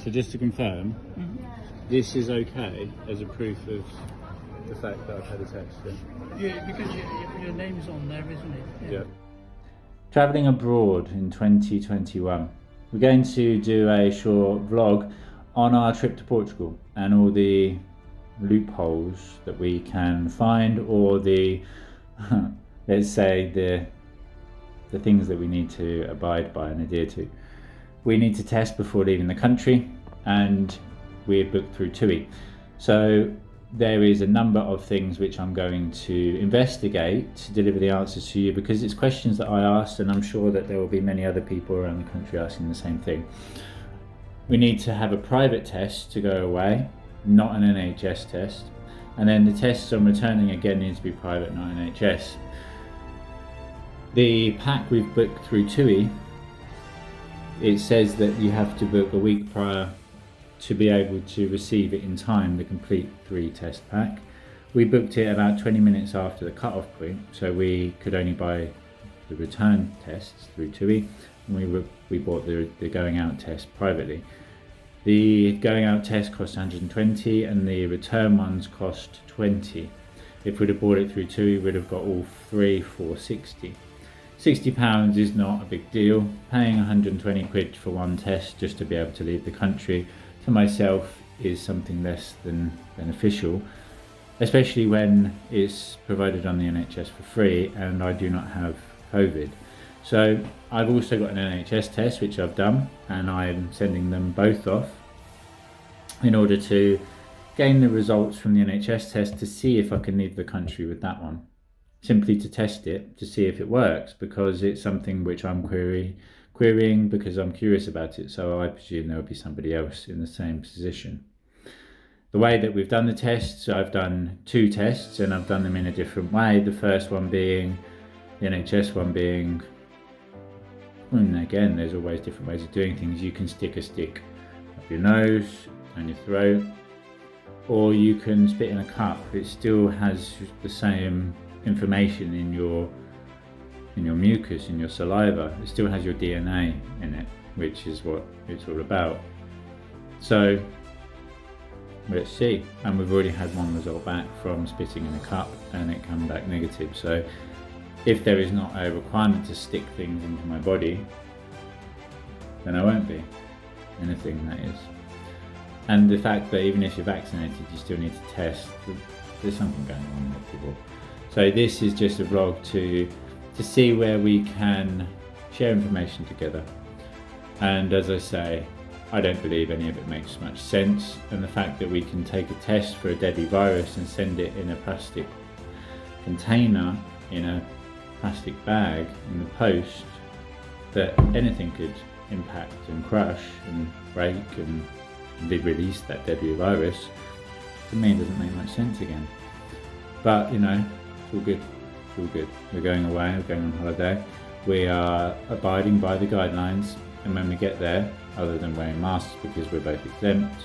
So just to confirm, this is okay as a proof of the fact that I've had a test. Yeah, because your name's on there, isn't it? Yeah. Travelling abroad in 2021. We're going to do a short vlog on our trip to Portugal and all the loopholes that we can find, or the let's say the things that we need to abide by and adhere to. We need to test before leaving the country, and we're booked through TUI. So there is a number of things which I'm going to investigate to deliver the answers to you, because it's questions that I asked, and I'm sure that there will be many other people around the country asking the same thing. We need to have a private test to go away, not an NHS test, and then the tests on returning again need to be private, not NHS. The pack we've booked through TUI, it says that you have to book a week prior to be able to receive it in time, the complete 3 test pack. We booked it about 20 minutes after the cut-off point, so we could only buy the return tests through TUI, and we bought the going out test privately. The going out test cost 120 and the return ones cost 20. If we'd have bought it through TUI, we'd have got all 3 for 60. £60 is not a big deal. Paying 120 quid for one test just to be able to leave the country, to myself, is something less than beneficial, especially when it's provided on the NHS for free and I do not have COVID. So I've also got an NHS test which I've done, and I'm sending them both off in order to gain the results from the NHS test to see if I can leave the country with that one. Simply to test it, to see if it works, because it's something which I'm querying because I'm curious about it, so I presume there will be somebody else in the same position. The way that we've done the tests, I've done 2 tests and I've done them in a different way. The first one being, the NHS one being, and again, there's always different ways of doing things. You can stick a stick up your nose and your throat, or you can spit in a cup. It still has the same information in your mucus, in your saliva. It still has your DNA in it, which is what it's all about. So let's see. And we've already had one result back from spitting in a cup, and it came back negative. So if there is not a requirement to stick things into my body, then I won't be. Anything, that is. And the fact that even if you're vaccinated, you still need to test, there's something going on with people. So this is just a vlog to see where we can share information together. And as I say, I don't believe any of it makes much sense. And the fact that we can take a test for a deadly virus and send it in a plastic container, in a plastic bag in the post, that anything could impact and crush and break and release that deadly virus, to me doesn't make much sense again. But you know, it's all good. It's all good. We're going away, we're going on holiday. We are abiding by the guidelines, and when we get there, other than wearing masks because we're both exempt,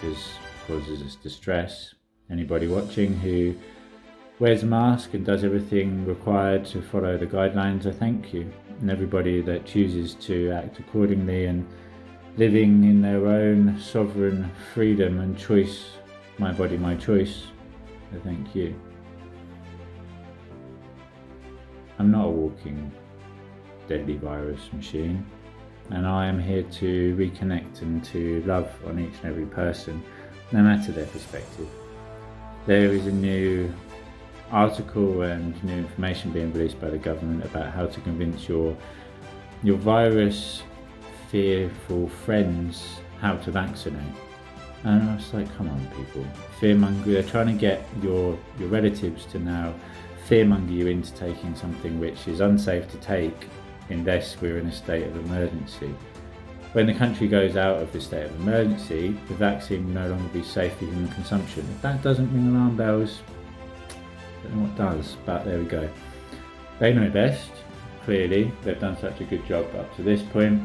because it causes us distress, anybody watching who wears a mask and does everything required to follow the guidelines, I thank you. And everybody that chooses to act accordingly and living in their own sovereign freedom and choice, my body, my choice, I thank you. I'm not a walking deadly virus machine, and I am here to reconnect and to love on each and every person, no matter their perspective. There is a new article and new information being released by the government about how to convince your virus fearful friends how to vaccinate. And I was like, come on people, fearmonger. They're trying to get your relatives to now fearmonger you into taking something which is unsafe to take unless we're in a state of emergency. When the country goes out of the state of emergency, the vaccine will no longer be safe for human consumption. If that doesn't ring alarm bells, I don't know what does, but there we go. They know best, clearly. They've done such a good job up to this point.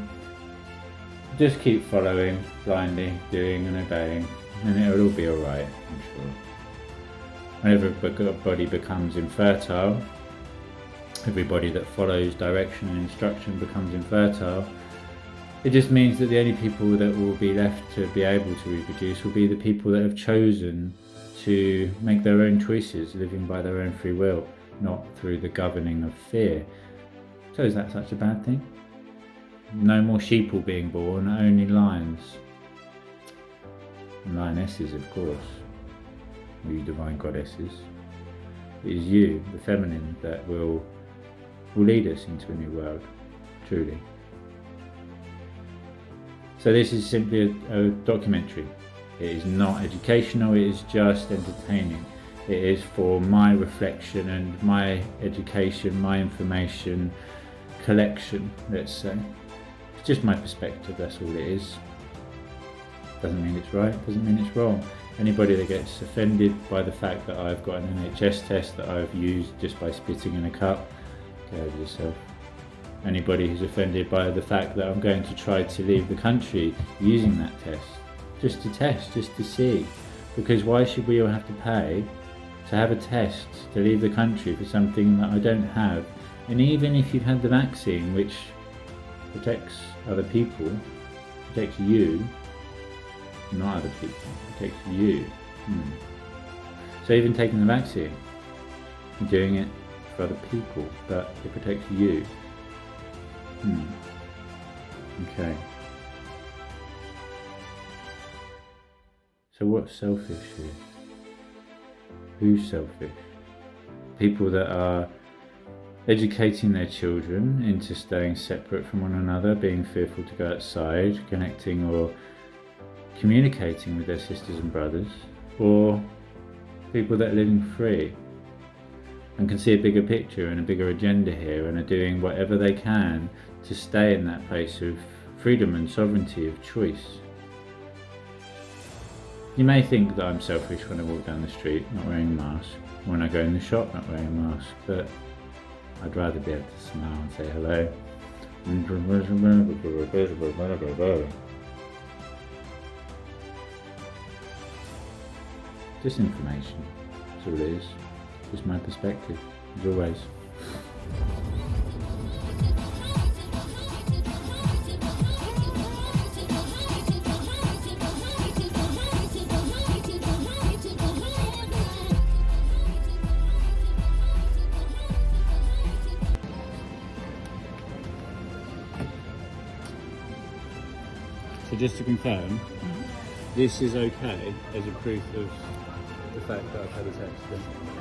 Just keep following, blindly, doing and obeying, and it'll all be alright, I'm sure. Whenever a body becomes infertile, everybody that follows direction and instruction becomes infertile, It just means that the only people that will be left to be able to reproduce will be the people that have chosen to make their own choices, living by their own free will, not through the governing of fear. So is that such a bad thing? No more sheeple being born, only lions. And lionesses, of course. You divine goddesses. It is you, the feminine, that will lead us into a new world, truly. So this is simply a documentary. It is not educational, it is just entertaining. It is for my reflection and my education, my information collection, let's say. It's just my perspective, that's all it is. Doesn't mean it's right, doesn't mean it's wrong. Anybody that gets offended by the fact that I've got an NHS test that I've used just by spitting in a cup, get over yourself. Anybody who's offended by the fact that I'm going to try to leave the country using that test, just to test, just to see. Because why should we all have to pay to have a test to leave the country for something that I don't have? And even if you've had the vaccine, which protects other people, protects you, not other people, protects you. So even taking the vaccine, you're doing it for other people, but it protects you. Okay. So what's selfish here? Who's selfish? People that are educating their children into staying separate from one another, being fearful to go outside, connecting or communicating with their sisters and brothers, or people that are living free and can see a bigger picture and a bigger agenda here and are doing whatever they can to stay in that place of freedom and sovereignty of choice. You may think that I'm selfish when I walk down the street not wearing a mask, when I go in the shop not wearing a mask, but I'd rather be able to smile and say hello. Just information, that's all it is. Just my perspective, as always. So just to confirm, this is okay as a proof of the fact that I've had a test?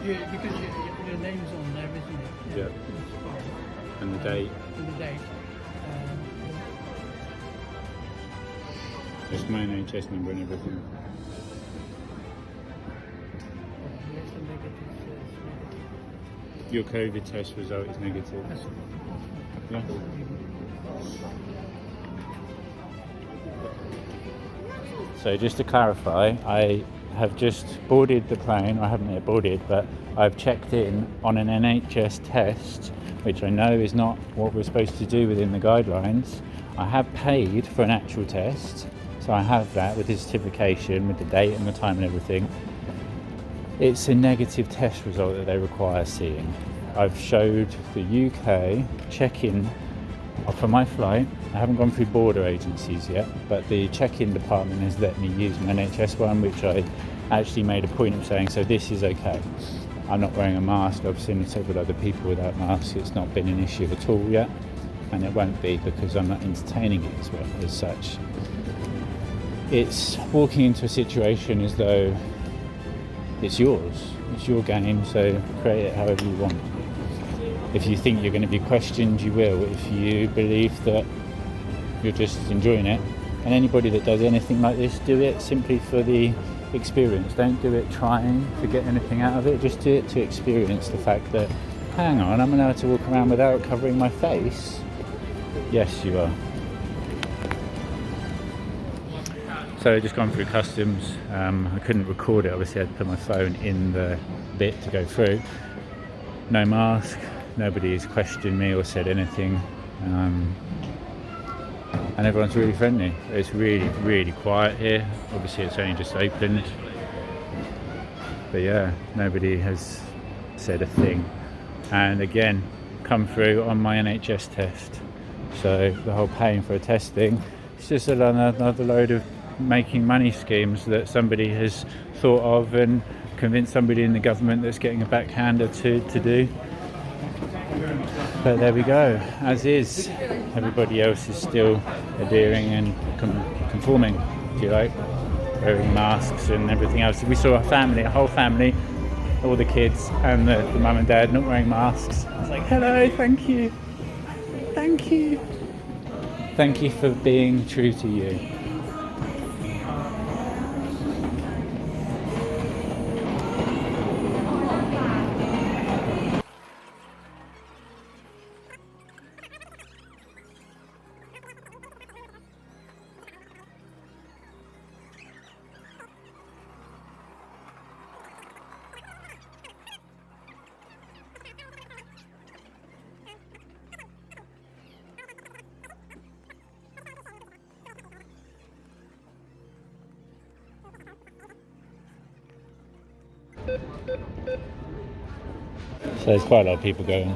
Yeah, because your name's on there, isn't it? Yeah. And the date? And the date. It's my NHS number and everything. Yes, the negative says negative. Your COVID test result is negative. That's Yeah. So just to clarify, I have just boarded the plane. I haven't yet boarded, but I've checked in on an NHS test, which I know is not what we're supposed to do within the guidelines. I have paid for an actual test, so I have that with the certification, with the date and the time and everything. It's a negative test result that they require seeing. I've showed the UK check-in for my flight. I haven't gone through border agencies yet, but the check-in department has let me use my NHS one, which I actually made a point of saying, so this is okay. I'm not wearing a mask. I've seen several other people without masks. It's not been an issue at all yet, and it won't be because I'm not entertaining it as well as such. It's walking into a situation as though it's yours. It's your game, so create it however you want. If you think you're going to be questioned, you will. If you believe that you're just enjoying it, and anybody that does anything like this, do it simply for the experience. Don't do it trying to get anything out of it. Just do it to experience the fact that, hang on, I'm allowed to walk around without covering my face. Yes, you are. So just gone through customs. I couldn't record it, obviously I had to put my phone in the bit to go through. No mask, nobody's questioned me or said anything, and everyone's really friendly. It's really, really quiet here. Obviously it's only just opened, but yeah, nobody has said a thing. And again, come through on my NHS test. So the whole paying for a test thing, it's just another load of making money schemes that somebody has thought of and convinced somebody in the government that's getting a backhander to do. But there we go. As is, everybody else is still adhering and conforming, if you like, wearing masks and everything else. We saw a whole family, all the kids and the mum and dad not wearing masks. I was like, hello, thank you. Thank you. Thank you for being true to you. So there's quite a lot of people going.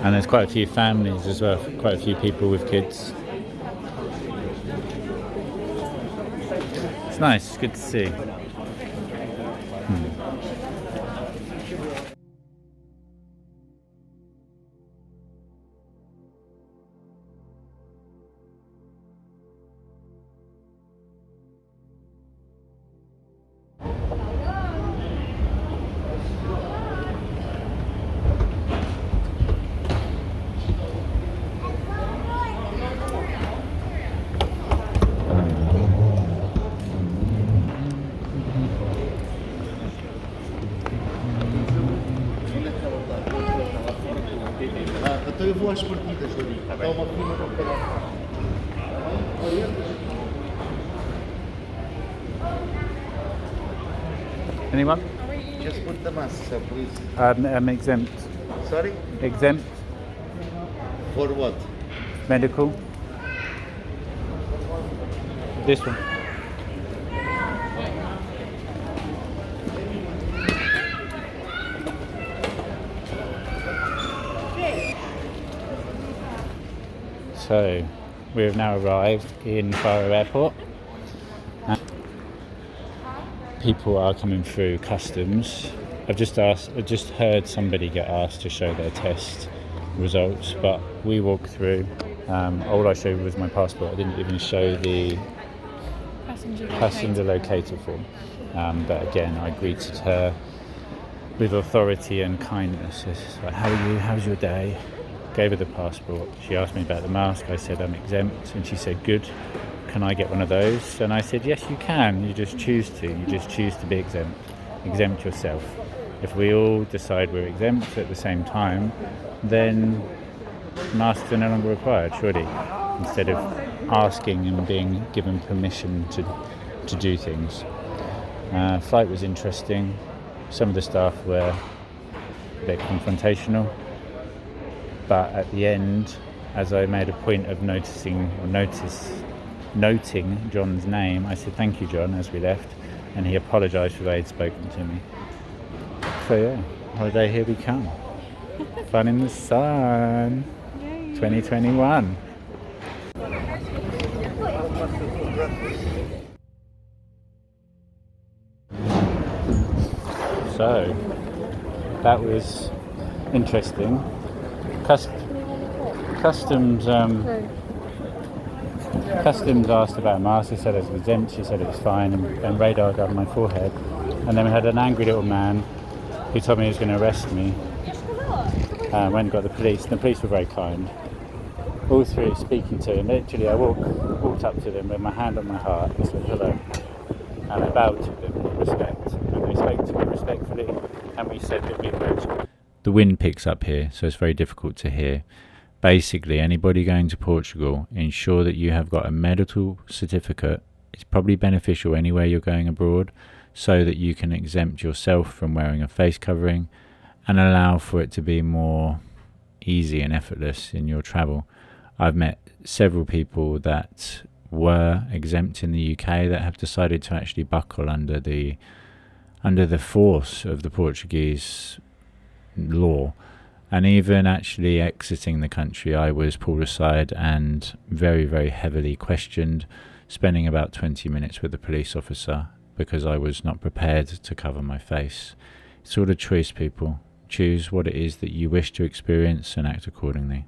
And there's quite a few families as well, quite a few people with kids. It's nice, it's good to see. Então eu vou às partidas, Júlio. Dá uma prima para pegar. Anyone? Just put the mask, sir, please. I'm exempt. Sorry? Exempt, For what? medical. This one. So, we have now arrived in Faro Airport. People are coming through customs. I've just heard somebody get asked to show their test results, but we walked through. All I showed was my passport. I didn't even show the passenger locator form. But again, I greeted her with authority and kindness. It's like, how are you? How's your day? Gave her the passport. She asked me about the mask. I said I'm exempt, and she said, good. Can I get one of those? And I said, yes, you can. You just choose to. You just choose to be exempt. Exempt yourself. If we all decide we're exempt at the same time, then masks are no longer required, surely, instead of asking and being given permission to do things. Flight was interesting. Some of the staff were a bit confrontational, but at the end, as I made a point of noting John's name, I said thank you, John, as we left, and he apologised for the way he'd spoken to me. So yeah, holiday, here we come. Fun in the sun. Yay. 2021. So that was interesting. Customs asked about masks. I said it was exempt. She said it was fine, and radar got on my forehead. And then we had an angry little man who told me he was going to arrest me. Went and got the police. And the police were very kind. All three speaking to him. Literally, I walked up to them with my hand on my heart and said hello. And I bowed to them with respect. And they spoke to me respectfully. And we said that we would. The wind picks up here, so it's very difficult to hear. Basically, anybody going to Portugal, ensure that you have got a medical certificate. It's probably beneficial anywhere you're going abroad, so that you can exempt yourself from wearing a face covering and allow for it to be more easy and effortless in your travel. I've met several people that were exempt in the UK that have decided to actually buckle under the force of the Portuguese law. And even actually exiting the country, I was pulled aside and very, very heavily questioned, spending about 20 minutes with a police officer because I was not prepared to cover my face. It's all a choice, people. Choose what it is that you wish to experience and act accordingly.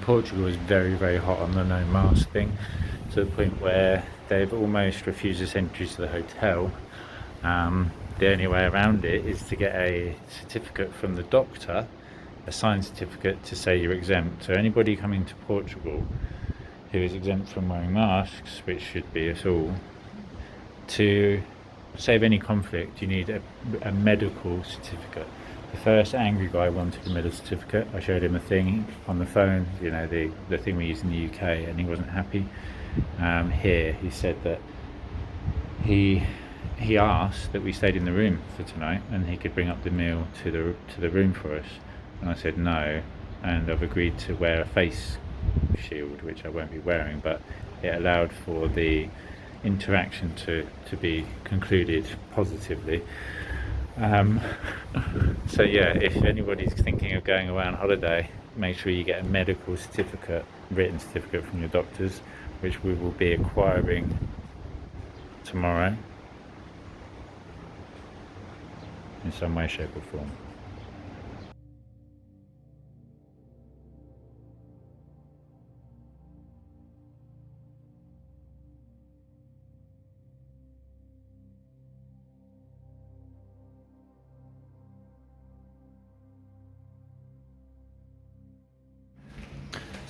Portugal is very, very hot on the no mask thing, to the point where they've almost refused us entry to the hotel. The only way around it is to get a certificate from the doctor, a signed certificate to say you're exempt. So anybody coming to Portugal who is exempt from wearing masks, which should be us all, to save any conflict, you need a medical certificate. The first angry guy wanted a medical certificate. I showed him a thing on the phone, you know, the thing we use in the UK, and he wasn't happy. Here he said that he asked that we stayed in the room for tonight and he could bring up the meal to the room for us, and I said no, and I've agreed to wear a face shield, which I won't be wearing, but it allowed for the interaction to be concluded positively. So yeah, if anybody's thinking of going away on holiday, make sure you get a medical certificate, written certificate from your doctors, which we will be acquiring tomorrow in some way, shape or form.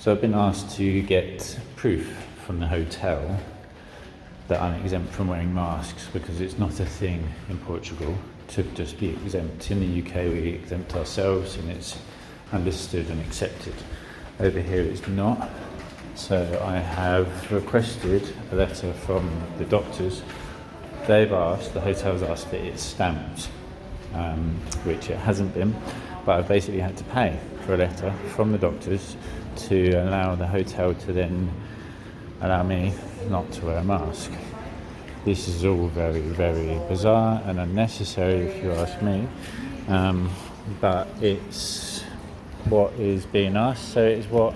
So I've been asked to get proof from the hotel that I'm exempt from wearing masks, because it's not a thing in Portugal to just be exempt. In the UK we exempt ourselves and it's understood and accepted. Over here it's not. So I have requested a letter from the doctors. They've asked, the hotel's asked that it's stamped, which it hasn't been, but I've basically had to pay for a letter from the doctors to allow the hotel to then allow me not to wear a mask. This is all very, very bizarre and unnecessary if you ask me, but it's what is being asked, so it's what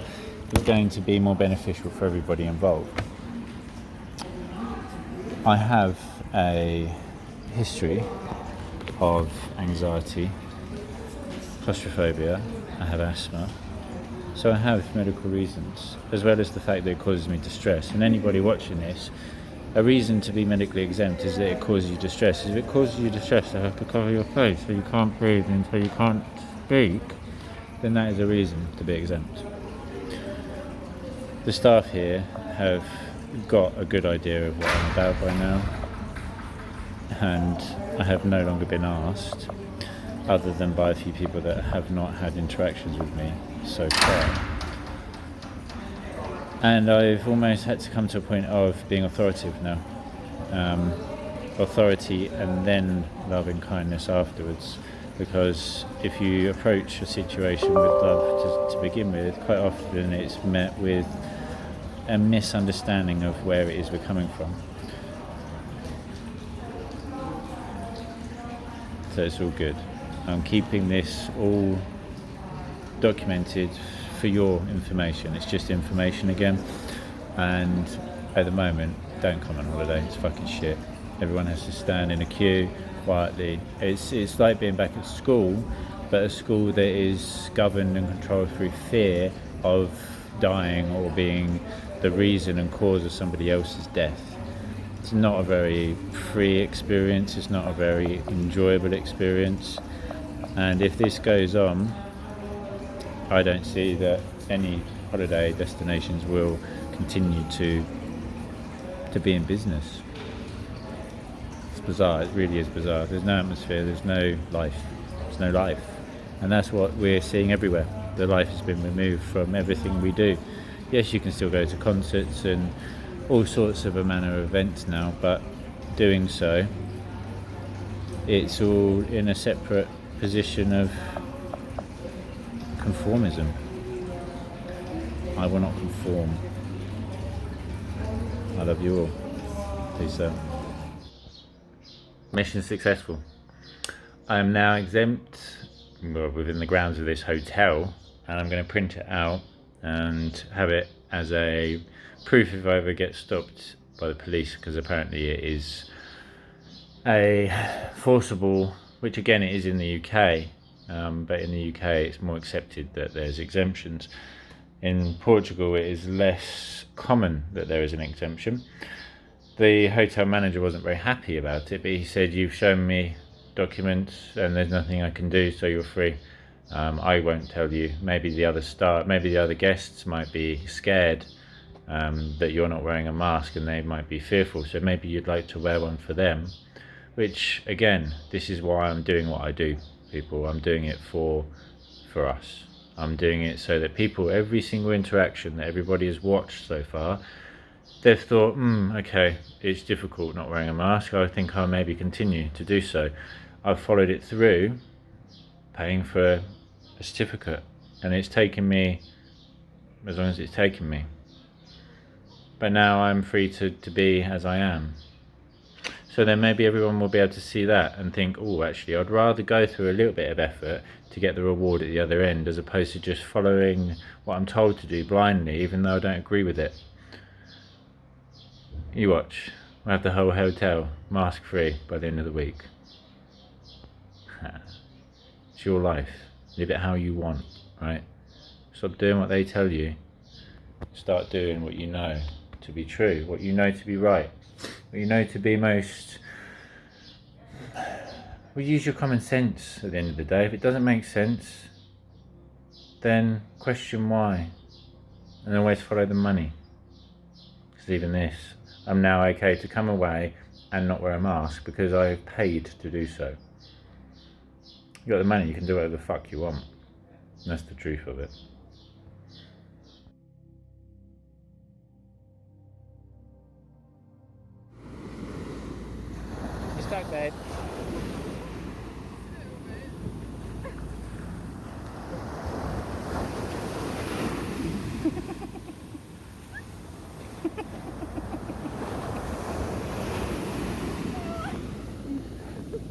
is going to be more beneficial for everybody involved. I have a history of anxiety, claustrophobia, I have asthma, so I have medical reasons, as well as the fact that it causes me distress. And anybody watching this, a reason to be medically exempt is that it causes you distress. If it causes you distress to have to cover your face so you can't breathe and so you can't speak, then that is a reason to be exempt. The staff here have got a good idea of what I'm about by now, and I have no longer been asked, other than by a few people that have not had interactions with me so far. And I've almost had to come to a point of being authoritative now. Authority and then love and kindness afterwards. Because if you approach a situation with love to begin with, quite often it's met with a misunderstanding of where it is we're coming from. So it's all good. I'm keeping this all documented for your information. It's just information again, and at the moment, don't come on holiday. It's fucking shit. Everyone has to stand in a queue quietly. It's like being back at school, but a school that is governed and controlled through fear of dying or being the reason and cause of somebody else's death. It's not a very free experience. It's not a very enjoyable experience. And if this goes on, I don't see that any holiday destinations will continue to be in business. It's bizarre, it really is bizarre. There's no atmosphere, there's no life. And that's what we're seeing everywhere. The life has been removed from everything we do. Yes, you can still go to concerts and all sorts of a manner of events now, but doing so, it's all in a separate position of conformism. I will not conform. I love you all. Peace out. Mission successful. I am now exempt within the grounds of this hotel, and I'm going to print it out and have it as a proof if I ever get stopped by the police, because apparently it is a forcible, which again it is in the UK, but in the UK it's more accepted that there's exemptions. In Portugal it is less common that there is an exemption. The hotel manager wasn't very happy about it, but he said, you've shown me documents and there's nothing I can do, so you're free. I won't tell you. Maybe the other guests might be scared that you're not wearing a mask, and they might be fearful, so maybe you'd like to wear one for them. Which again, this is why I'm doing what I do, people. I'm doing it for us. I'm doing it so that people, every single interaction that everybody has watched so far, they've thought, okay, it's difficult not wearing a mask, I think I'll maybe continue to do so. I've followed it through, paying for a certificate, and it's taken me as long as it's taken me. But now I'm free to be as I am. So then maybe everyone will be able to see that and think, oh, actually, I'd rather go through a little bit of effort to get the reward at the other end, as opposed to just following what I'm told to do blindly, even though I don't agree with it. You watch. We'll have the whole hotel mask free by the end of the week. It's your life. Live it how you want, right? Stop doing what they tell you. Start doing what you know to be true, what you know to be right, what you know to be most... Well, use your common sense at the end of the day. If it doesn't make sense, then question why, and always follow the money. Because even this, I'm now okay to come away and not wear a mask because I've paid to do so. You got the money, you can do whatever the fuck you want. And that's the truth of it. You're stuck, babe.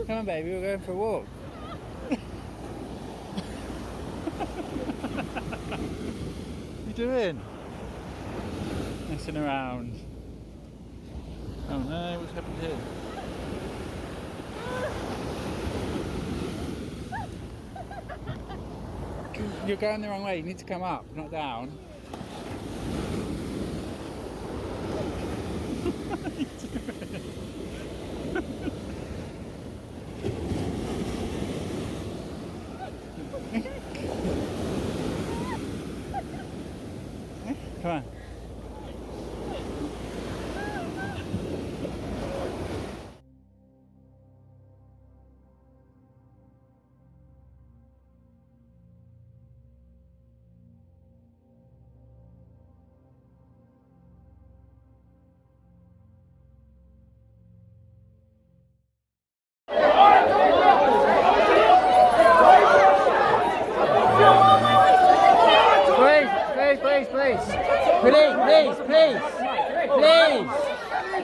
Come on, baby, we're going for a walk. What are you doing? Messing around. Oh no, what's happened here? You're going the wrong way, you need to come up, not down. What are you doing? Come on.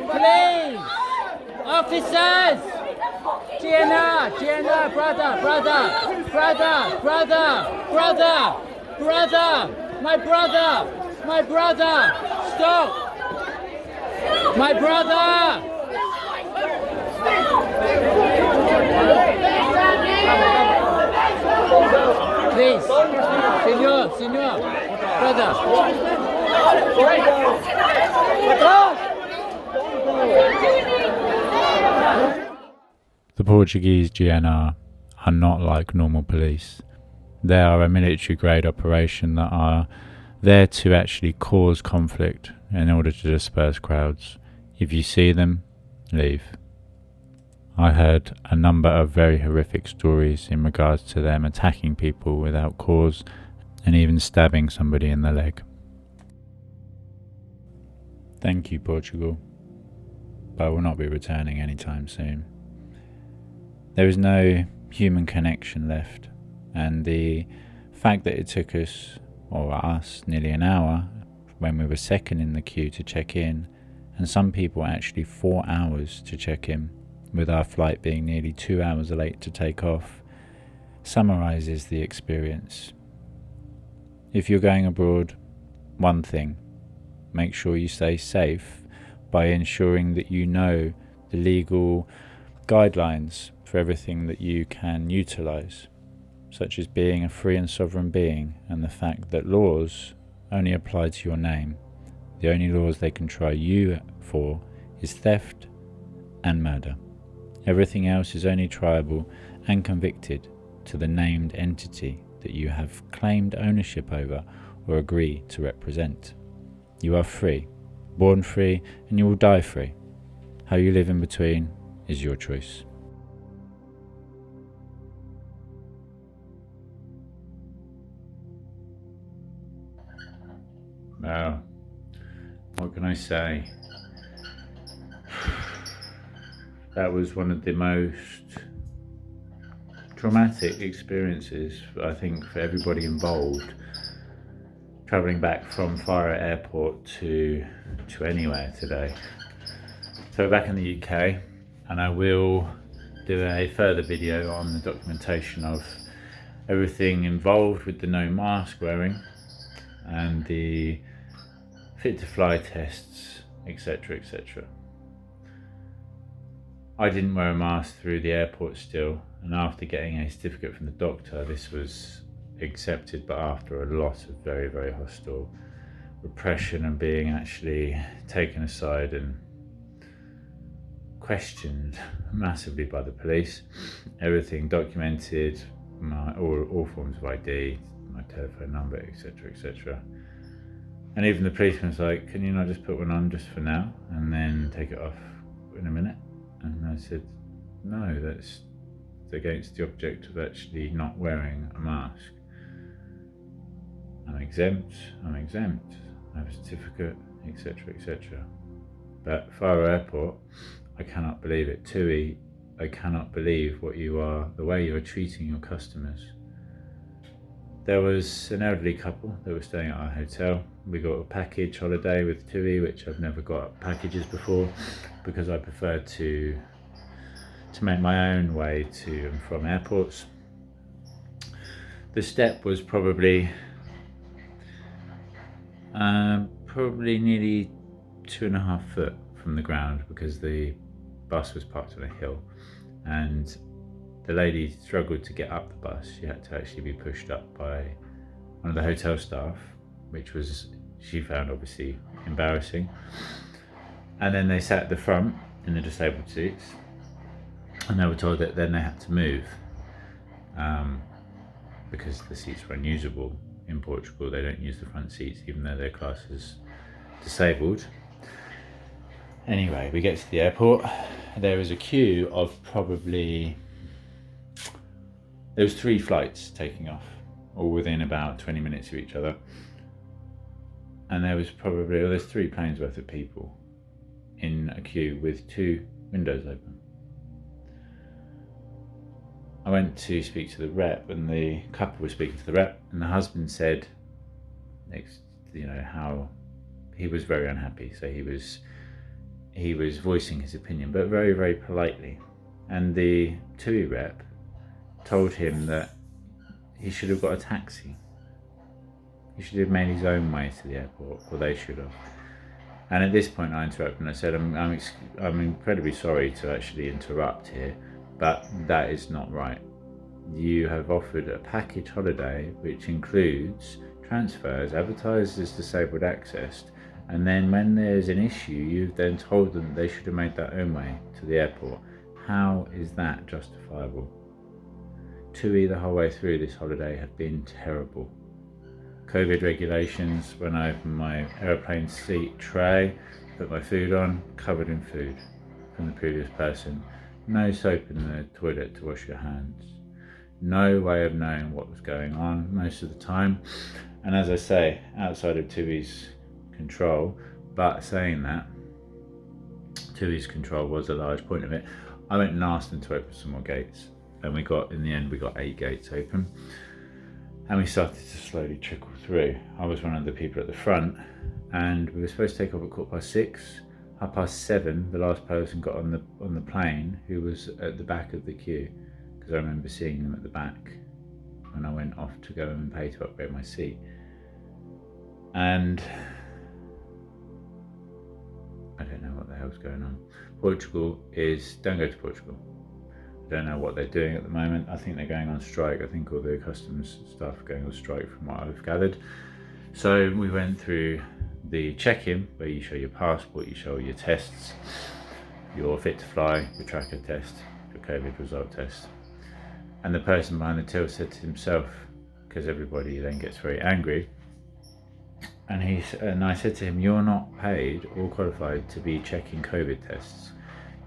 Please! Officers! GNR, brother! My brother! Stop! My brother! Please! Senor! Brother! The Portuguese GNR are not like normal police. They are a military grade operation that are there to actually cause conflict in order to disperse crowds. If you see them, leave. I heard a number of very horrific stories in regards to them attacking people without cause and even stabbing somebody in the leg. Thank you, Portugal, but I will not be returning anytime soon. There is no human connection left, and the fact that it took us nearly an hour when we were second in the queue to check in, and some people actually 4 hours to check in, with our flight being nearly 2 hours late to take off, summarises the experience. If you're going abroad, one thing, make sure you stay safe by ensuring that you know the legal guidelines for everything that you can utilise, such as being a free and sovereign being, and the fact that laws only apply to your name. The only laws they can try you for is theft and murder. Everything else is only triable and convicted to the named entity that you have claimed ownership over or agree to represent. You are free, born free, and you will die free. How you live in between is your choice. Wow, what can I say? That was one of the most traumatic experiences, I think, for everybody involved, travelling back from Faro Airport to anywhere today. So we're back in the UK, and I will do a further video on the documentation of everything involved with the no mask wearing and the fit to fly tests, etc, etc. I didn't wear a mask through the airport still, and after getting a certificate from the doctor, this was accepted, but after a lot of very, very hostile repression and being actually taken aside and questioned massively by the police. Everything documented, all forms of ID, my telephone number, etc, etc. And even the policeman was like, can you not just put one on just for now and then take it off in a minute? And I said, no, that's against the object of actually not wearing a mask. I'm exempt, I have a certificate, etc, etc. But Faro Airport, I cannot believe it. TUI, I cannot believe the way you are treating your customers. There was an elderly couple that were staying at our hotel. We got a package holiday with TUI, which I've never got packages before, because I prefer to make my own way to and from airports. The step was probably nearly 2.5 foot from the ground, because the bus was parked on a hill, and the lady struggled to get up the bus. She had to actually be pushed up by one of the hotel staff, which she found obviously embarrassing. And then they sat at the front in the disabled seats, and they were told that then they had to move because the seats were unusable. In Portugal, they don't use the front seats even though they're classed as disabled. Anyway, we get to the airport. There is a queue of there was 3 flights taking off, all within about 20 minutes of each other. And there's 3 planes worth of people in a queue with 2 windows open. I went to speak to the rep, and the couple was speaking to the rep, and the husband said, how he was very unhappy. So he was voicing his opinion, but very, very politely. And the TUI rep told him that he should have got a taxi. He should have made his own way to the airport, or they should have. And at this point I interrupted and I said, I'm incredibly sorry to actually interrupt here, but that is not right. You have offered a package holiday which includes transfers, advertised as disabled access, and then when there's an issue, you've then told them they should have made their own way to the airport. How is that justifiable? TUI the whole way through this holiday have been terrible. COVID regulations, when I opened my aeroplane seat tray, put my food on, covered in food from the previous person. No soap in the toilet to wash your hands. No way of knowing what was going on most of the time. And as I say, outside of TUI's control, but saying that, TUI's control was a large point of it. I went and asked them to open some more gates, and in the end we got 8 gates open, and we started to slowly trickle through. I was one of the people at the front, and we were supposed to take off at 6:15. 7:30, the last person got on the plane who was at the back of the queue, because I remember seeing them at the back when I went off to go and pay to upgrade my seat. And I don't know what the hell's going on. Portugal don't go to Portugal. I don't know what they're doing at the moment. I think they're going on strike. I think all the customs staff are going on strike from what I've gathered. So we went through the check-in, where you show your passport, you show your tests, your fit to fly, your tracker test, your COVID result test. And the person behind the till said to himself, because everybody then gets very angry, and I said to him, you're not paid or qualified to be checking COVID tests.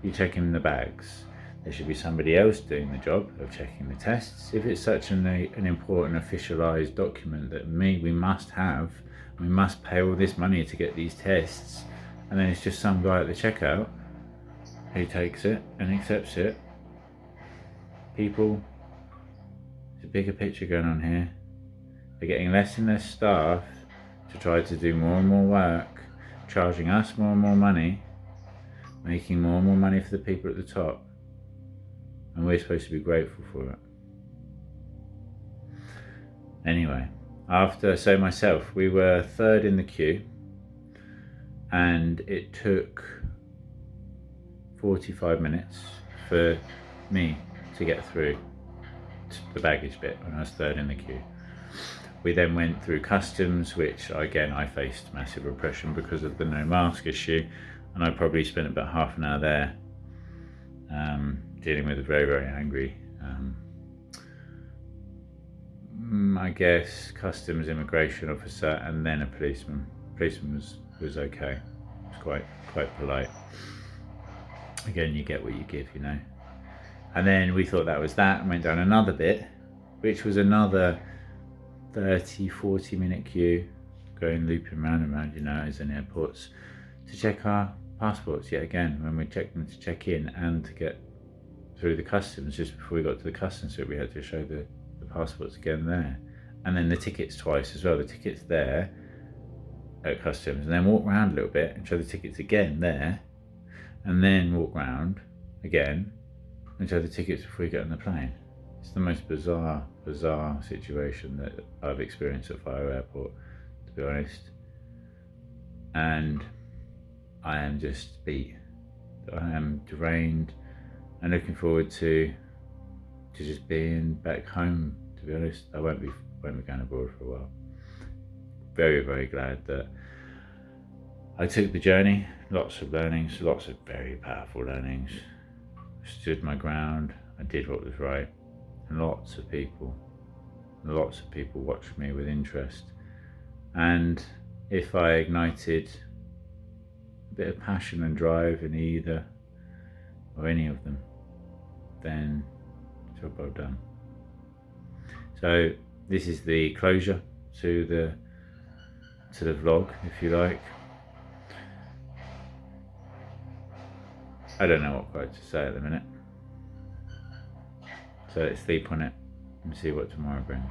You check in the bags. There should be somebody else doing the job of checking the tests. If it's such an important officialised document that we must have, we must pay all this money to get these tests, and then it's just some guy at the checkout who takes it and accepts it. People, there's a bigger picture going on here. They're getting less and less staff to try to do more and more work, charging us more and more money, making more and more money for the people at the top, and we're supposed to be grateful for it. Anyway, so myself, we were 3rd in the queue, and it took 45 minutes for me to get through the baggage bit when I was 3rd in the queue. We then went through customs, which again I faced massive repression because of the no mask issue, and I probably spent about half an hour there dealing with a very, very angry I guess customs immigration officer, and then a policeman. Policeman was okay. It was quite polite. Again, you get what you give, you know. And then we thought that was that, and went down another bit, which was another 30-40 minute queue, going looping round and round, you know, as in airports, to check our passports yet again, when we checked them to check in and to get through the customs. Just before we got to the customs bit, we had to show the passports again there, and then the tickets twice as well. The tickets there at customs, and then walk around a little bit and show the tickets again there, and then walk round again and show the tickets before you get on the plane. It's the most bizarre situation that I've experienced at Faro Airport, to be honest. And I am just beat. I am drained and looking forward to just being back home, to be honest. I won't be going abroad for a while. Very, very glad that I took the journey. Lots of learnings, lots of very powerful learnings. Stood my ground, I did what was right. And lots of people watched me with interest. And if I ignited a bit of passion and drive in either or any of them, then job well done. So this is the closure to the vlog, if you like. I don't know what quite to say at the minute. So let's sleep on it and see what tomorrow brings.